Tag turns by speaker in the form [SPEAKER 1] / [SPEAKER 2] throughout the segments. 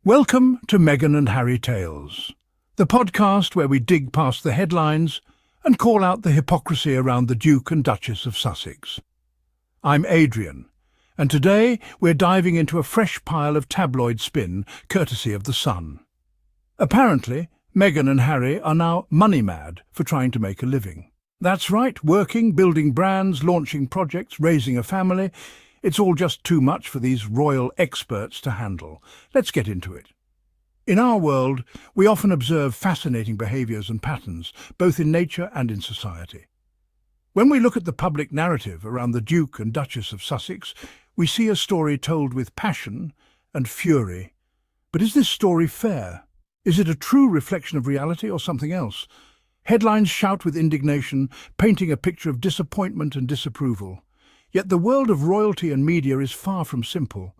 [SPEAKER 1] Welcome to Meghan and Harry Tales, the podcast where we dig past the headlines and call out the hypocrisy around the Duke and Duchess of Sussex. I'm Adrian, and today we're diving into a fresh pile of tabloid spin courtesy of The Sun. Apparently, Meghan and Harry are now money-mad for trying to make a living. That's right, working, building brands, launching projects, raising a family. It's all just too much for these royal experts to handle. Let's get into it. In our world, we often observe fascinating behaviours and patterns, both in nature and in society. When we look at the public narrative around the Duke and Duchess of Sussex, we see a story told with passion and fury. But is this story fair? Is it a true reflection of reality or something else? Headlines shout with indignation, painting a picture of disappointment and disapproval. Yet the world of royalty and media is far from simple.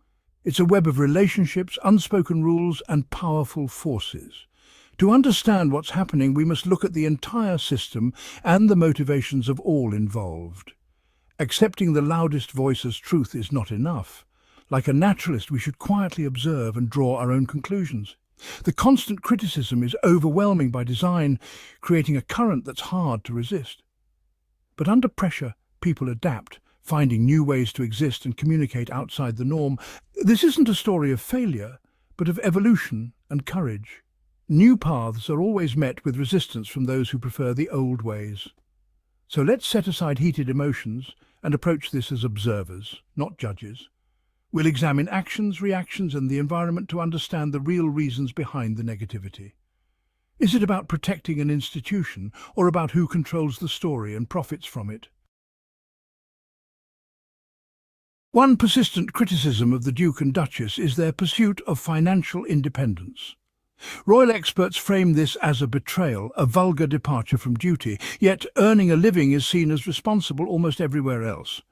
[SPEAKER 1] It's a web of relationships, unspoken rules, and powerful forces. To understand what's happening, we must look at the entire system and the motivations of all involved. Accepting the loudest voice as truth is not enough. Like a naturalist, we should quietly observe and draw our own conclusions. The constant criticism is overwhelming by design, creating a current that's hard to resist. But under pressure, people adapt, finding new ways to exist and communicate outside the norm. This isn't a story of failure, but of evolution and courage. New paths are always met with resistance from those who prefer the old ways. So let's set aside heated emotions and approach this as observers, not judges. We'll examine actions, reactions, and the environment to understand the real reasons behind the negativity. Is it about protecting an institution, or about who controls the story and profits from it? One persistent criticism of the Duke and Duchess is their pursuit of financial independence. Royal experts frame this as a betrayal, a vulgar departure from duty, yet earning a living is seen as responsible almost everywhere else.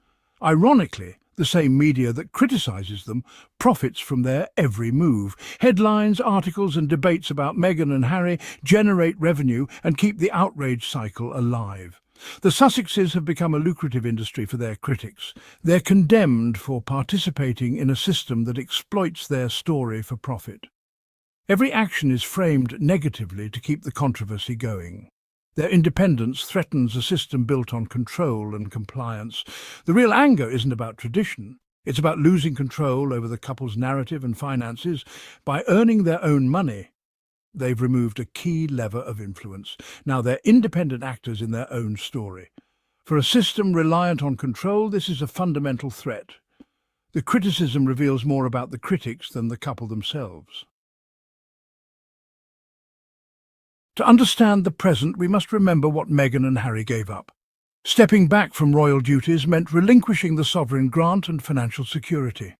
[SPEAKER 1] Ironically, the same media that criticises them profits from their every move. Headlines, articles and debates about Meghan and Harry generate revenue and keep the outrage cycle alive. The Sussexes have become a lucrative industry for their critics. They're condemned for participating in a system that exploits their story for profit. Every action is framed negatively to keep the controversy going. Their independence threatens a system built on control and compliance. The real anger isn't about tradition. It's about losing control over the couple's narrative and finances. By earning their own money, they've removed a key lever of influence. Now they're independent actors in their own story. For a system reliant on control, this is a fundamental threat. The criticism reveals more about the critics than the couple themselves. To understand the present, we must remember what Meghan and Harry gave up. Stepping back from royal duties meant relinquishing the sovereign grant and financial security.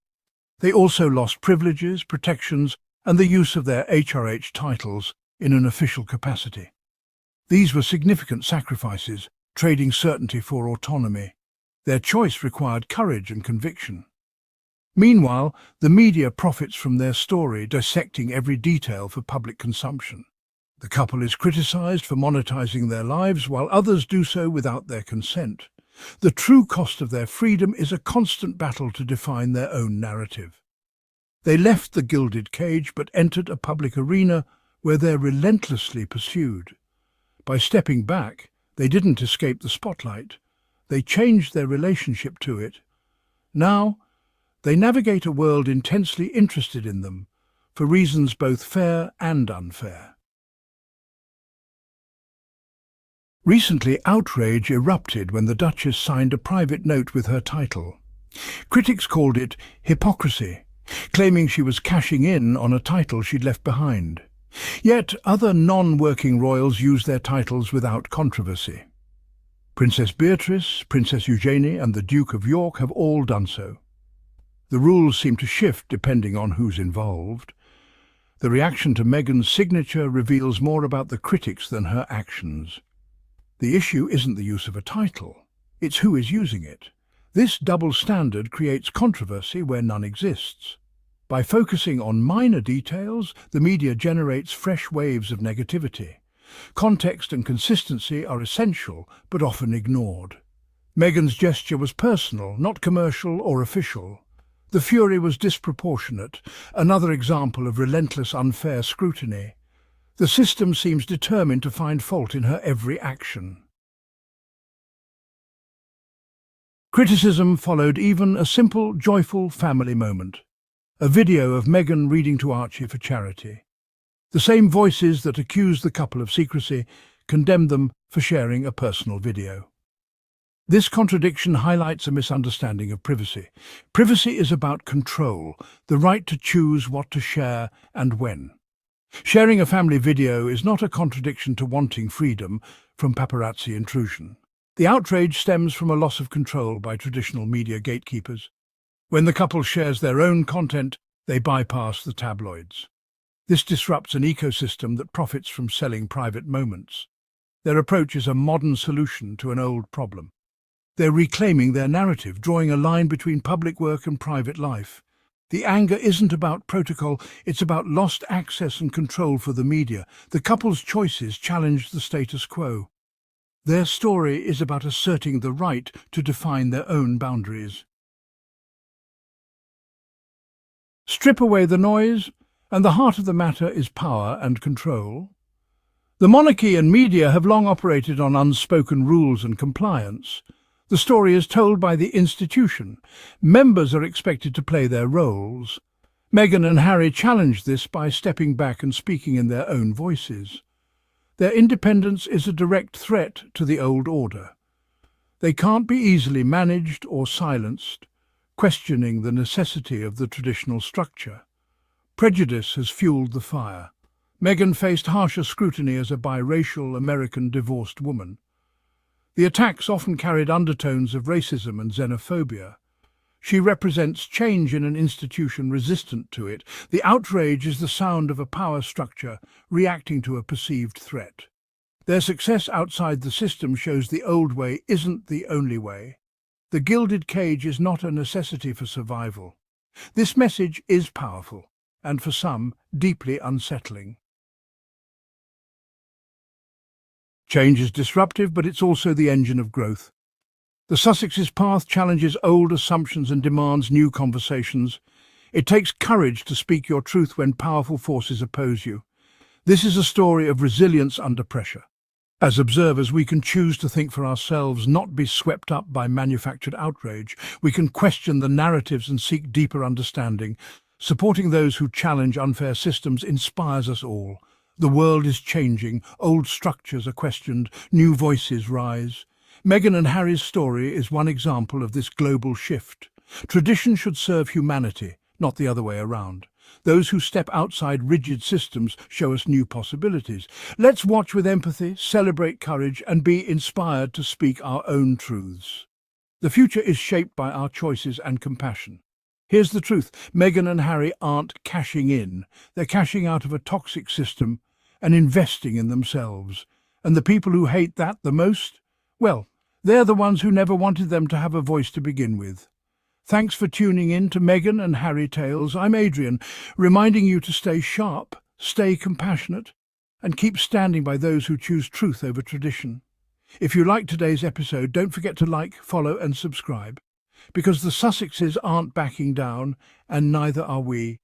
[SPEAKER 1] They also lost privileges, protections, and the use of their HRH titles in an official capacity. These were significant sacrifices, trading certainty for autonomy. Their choice required courage and conviction. Meanwhile, the media profits from their story, dissecting every detail for public consumption. The couple is criticised for monetizing their lives, while others do so without their consent. The true cost of their freedom is a constant battle to define their own narrative. They left the gilded cage but entered a public arena where they're relentlessly pursued. By stepping back, they didn't escape the spotlight. They changed their relationship to it. Now, they navigate a world intensely interested in them, for reasons both fair and unfair. Recently, outrage erupted when the Duchess signed a private note with her title. Critics called it hypocrisy, claiming she was cashing in on a title she'd left behind. Yet other non-working royals used their titles without controversy. Princess Beatrice, Princess Eugenie and the Duke of York have all done so. The rules seem to shift depending on who's involved. The reaction to Meghan's signature reveals more about the critics than her actions. The issue isn't the use of a title, it's who is using it. This double standard creates controversy where none exists. By focusing on minor details, the media generates fresh waves of negativity. Context and consistency are essential, but often ignored. Meghan's gesture was personal, not commercial or official. The fury was disproportionate, another example of relentless unfair scrutiny. The system seems determined to find fault in her every action. Criticism followed even a simple, joyful family moment. A video of Meghan reading to Archie for charity. The same voices that accused the couple of secrecy condemned them for sharing a personal video. This contradiction highlights a misunderstanding of privacy. Privacy is about control, the right to choose what to share and when. Sharing a family video is not a contradiction to wanting freedom from paparazzi intrusion. The outrage stems from a loss of control by traditional media gatekeepers. When the couple shares their own content, they bypass the tabloids. This disrupts an ecosystem that profits from selling private moments. Their approach is a modern solution to an old problem. They're reclaiming their narrative, drawing a line between public work and private life. The anger isn't about protocol, it's about lost access and control for the media. The couple's choices challenge the status quo. Their story is about asserting the right to define their own boundaries. Strip away the noise, and the heart of the matter is power and control. The monarchy and media have long operated on unspoken rules and compliance. The story is told by the institution. Members are expected to play their roles. Meghan and Harry challenged this by stepping back and speaking in their own voices. Their independence is a direct threat to the old order. They can't be easily managed or silenced, questioning the necessity of the traditional structure. Prejudice has fueled the fire. Meghan faced harsher scrutiny as a biracial American divorced woman. The attacks often carried undertones of racism and xenophobia. She represents change in an institution resistant to it. The outrage is the sound of a power structure reacting to a perceived threat. Their success outside the system shows the old way isn't the only way. The gilded cage is not a necessity for survival. This message is powerful, and for some, deeply unsettling. Change is disruptive, but it's also the engine of growth. The Sussexes' path challenges old assumptions and demands new conversations. It takes courage to speak your truth when powerful forces oppose you. This is a story of resilience under pressure. As observers, we can choose to think for ourselves, not be swept up by manufactured outrage. We can question the narratives and seek deeper understanding. Supporting those who challenge unfair systems inspires us all. The world is changing, old structures are questioned, new voices rise. Meghan and Harry's story is one example of this global shift. Tradition should serve humanity, not the other way around. Those who step outside rigid systems show us new possibilities. Let's watch with empathy, celebrate courage, and be inspired to speak our own truths. The future is shaped by our choices and compassion. Here's the truth, Meghan and Harry aren't cashing in. They're cashing out of a toxic system and investing in themselves. And the people who hate that the most, well, they're the ones who never wanted them to have a voice to begin with. Thanks for tuning in to Meghan and Harry Tales. I'm Adrian, reminding you to stay sharp, stay compassionate, and keep standing by those who choose truth over tradition. If you liked today's episode, don't forget to like, follow and subscribe. Because the Sussexes aren't backing down, and neither are we.